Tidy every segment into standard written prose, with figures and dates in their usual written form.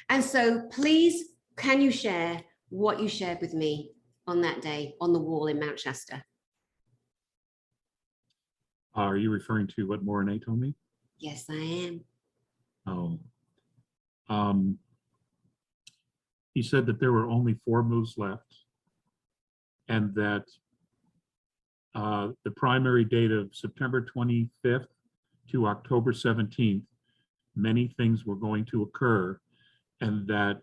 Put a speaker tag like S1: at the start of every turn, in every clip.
S1: And so please, can you share what you shared with me on that day on the wall in Mount Shasta?
S2: Are you referring to what Mornay told me?
S1: Yes, I am.
S2: Oh. He said that there were only 4 moves left, and that the primary date of September 25th to October 17th, many things were going to occur, and that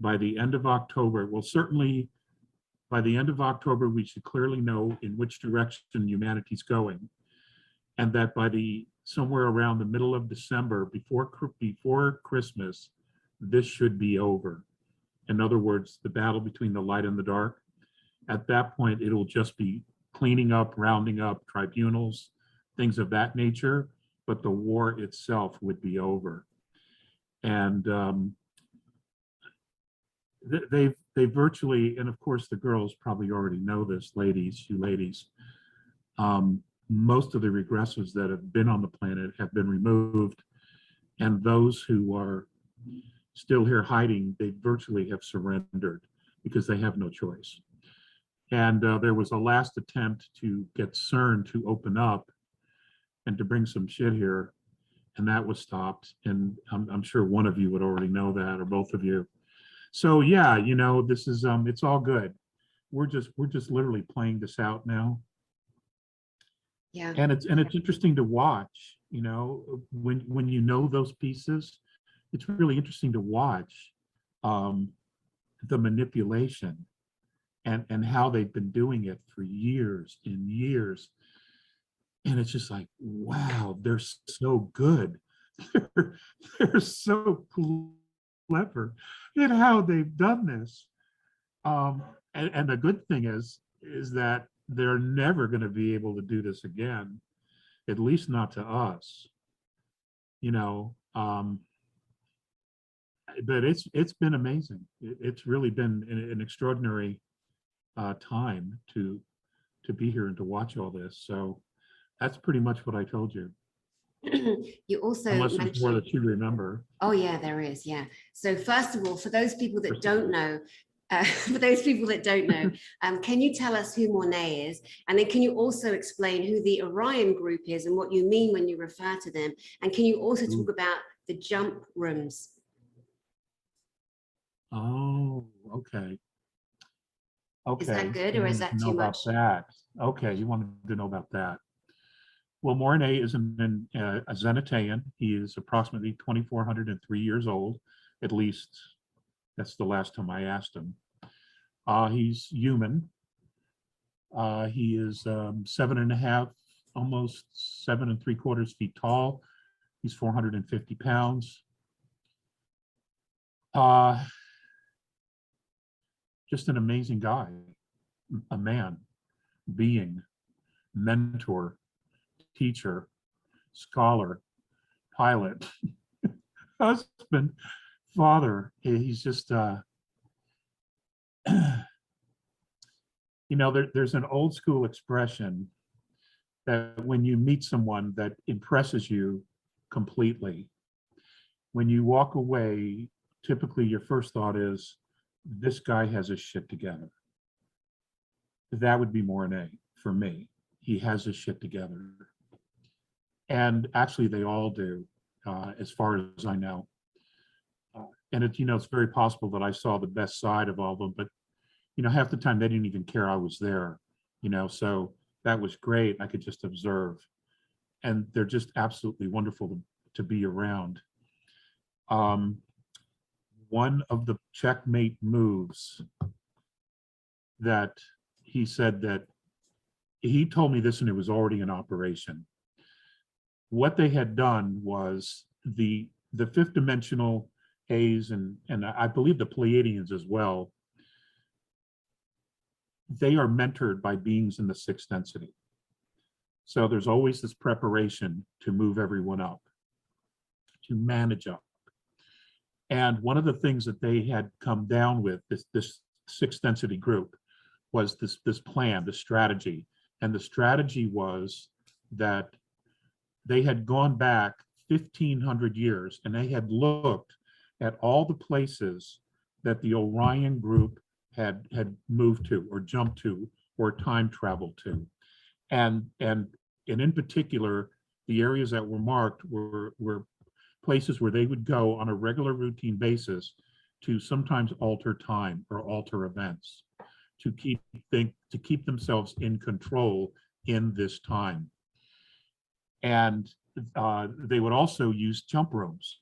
S2: by the end of October, well, certainly by the end of October, we should clearly know in which direction humanity's going, and that by somewhere around the middle of December, before Christmas, this should be over. In other words, the battle between the light and the dark. At that point, it'll just be cleaning up, rounding up tribunals, things of that nature, but the war itself would be over. And they virtually, and of course the girls probably already know this, you ladies, most of the regressors that have been on the planet have been removed, and those who are still here hiding, they virtually have surrendered because they have no choice. And there was a last attempt to get CERN to open up and to bring some shit here, and that was stopped. And I'm sure one of you would already know that, or both of you. So yeah, you know, this is it's all good. We're just literally playing this out now.
S1: Yeah.
S2: And it's interesting to watch, you know, when you know those pieces, it's really interesting to watch the manipulation and how they've been doing it for years and years. And it's just like, wow, they're so good. They're so clever in how they've done this. And the good thing is that they're never going to be able to do this again, at least not to us, you know. But it's been amazing. It's really been an extraordinary time to be here and to watch all this. So that's pretty much what I told you.
S1: You also
S2: Unless there's
S1: mentioned
S2: more that you remember.
S1: Oh yeah, there is. Yeah. So first of all, for those people that don't know, can you tell us who Mornay is? And then can you also explain who the Orion group is and what you mean when you refer to them? And can you also talk about the jump rooms?
S2: Oh, okay. Okay.
S1: Is that good, or is that too much?
S2: That. Okay, you wanted to know about that. Well, Mornay is a Zenitaean. He is approximately 2,403 years old, at least. That's the last time I asked him. He's human. He is 7.5, almost 7 3/4 feet tall. He's 450 pounds. Just an amazing guy, a man, being, mentor, teacher, scholar, pilot, husband, father. He's just, you know, there's an old school expression that when you meet someone that impresses you completely, when you walk away, typically your first thought is, this guy has his shit together. That would be Mornay for me. He has his shit together. And actually they all do, as far as I know. And it, you know, it's very possible that I saw the best side of all of them, but you know, half the time they didn't even care I was there, you know, so that was great. I could just observe, and they're just absolutely wonderful to be around. One of the checkmate moves that he said, that he told me this and it was already in operation. What they had done was the fifth dimensional A's and I believe the Pleiadians as well, they are mentored by beings in the sixth density. So there's always this preparation to move everyone up, to manage up. And one of the things that they had come down with, this sixth density group, was this plan, this strategy. And the strategy was that they had gone back 1,500 years and they had looked at all the places that the Orion group had moved to or jumped to or time traveled to. And in particular, the areas that were marked were places where they would go on a regular routine basis to sometimes alter time or alter events to keep themselves in control in this time. And they would also use jump rooms.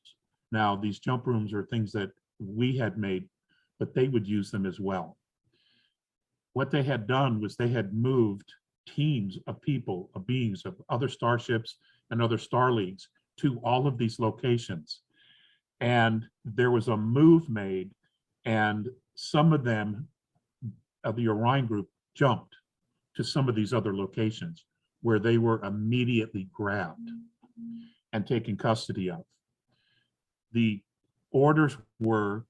S2: Now, these jump rooms are things that we had made, but they would use them as well. What they had done was they had moved teams of people, of beings, of other starships and other star leagues to all of these locations. And there was a move made, and some of them, of the Orion group, jumped to some of these other locations where they were immediately grabbed and taken custody of. The orders were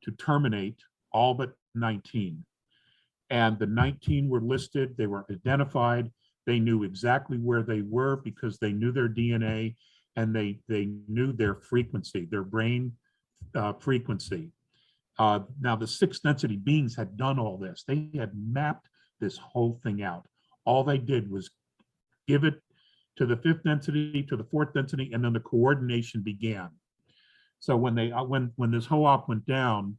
S2: to terminate all but 19. And the 19 were listed, they were identified, they knew exactly where they were because they knew their DNA and they knew their frequency, their brain frequency. Now, the sixth density beings had done all this. They had mapped this whole thing out. All they did was give it to the fifth density, to the fourth density, and then the coordination began. So when they when this HOOP went down,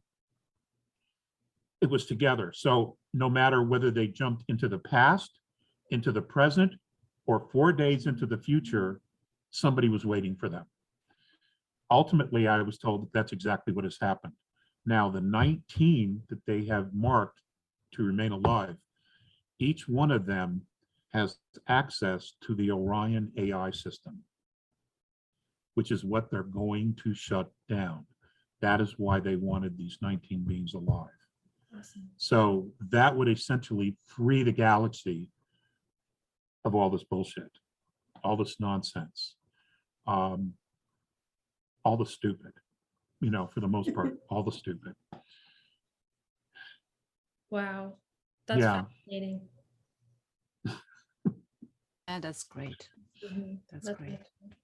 S2: it was together. So no matter whether they jumped into the past, into the present, or 4 days into the future, somebody was waiting for them. Ultimately, I was told that that's exactly what has happened. Now, the 19 that they have marked to remain alive, each one of them has access to the Orion AI system, which is what they're going to shut down. That is why they wanted these 19 beings alive.
S3: Awesome.
S2: So that would essentially free the galaxy of all this bullshit, all this nonsense, all the stupid, you know, for the most part, all the stupid.
S3: Wow. That's
S2: Yeah.
S3: fascinating.
S4: Yeah, that's great.
S3: Mhm.
S4: That's great.
S3: excellent.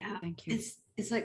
S1: Yeah,
S4: Thank you.
S1: it's like